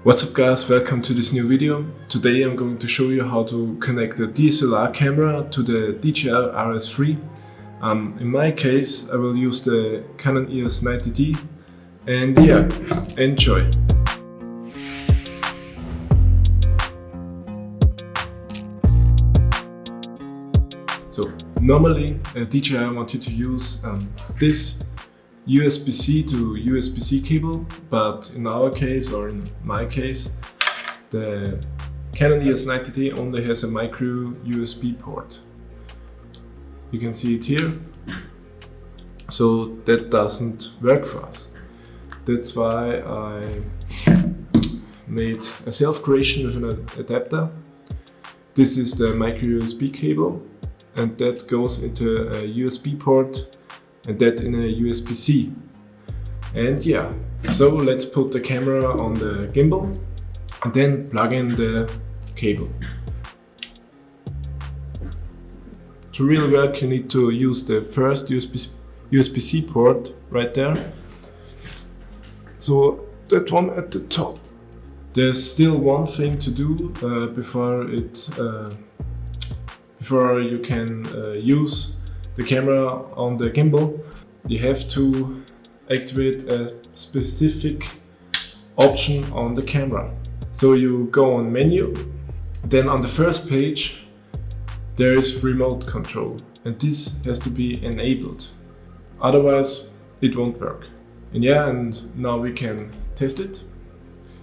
What's up guys, welcome to this new video. Today I'm going to show you how to connect the DSLR camera to the DJI RS3. In my case I will use the Canon EOS 90D and yeah, enjoy! So normally DJI want you to use this USB-C to USB-C cable, but in our case, or in my case, the Canon EOS 90D only has a micro USB port. You can see it here. So that doesn't work for us. That's why I made a self-creation with an adapter. This is the micro USB cable, and that goes into a USB port, and that in a USB-C. And yeah, so let's put the camera on the gimbal and then plug in the cable. To really work, you need to use the first USB-C port right there. So that one at the top. There's still one thing to do before you can use the camera on the gimbal. You have to activate a specific option on the camera. So you go on menu, then on the first page there is remote control, and this has to be enabled, otherwise it won't work. And yeah, and now we can test it.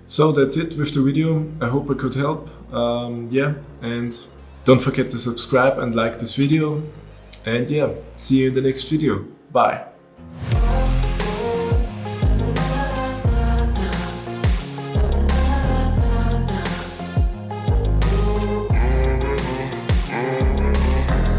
So that's it with the video. I hope I could help. Yeah, and don't forget to subscribe and like this video. And yeah, see you in the next video. Bye.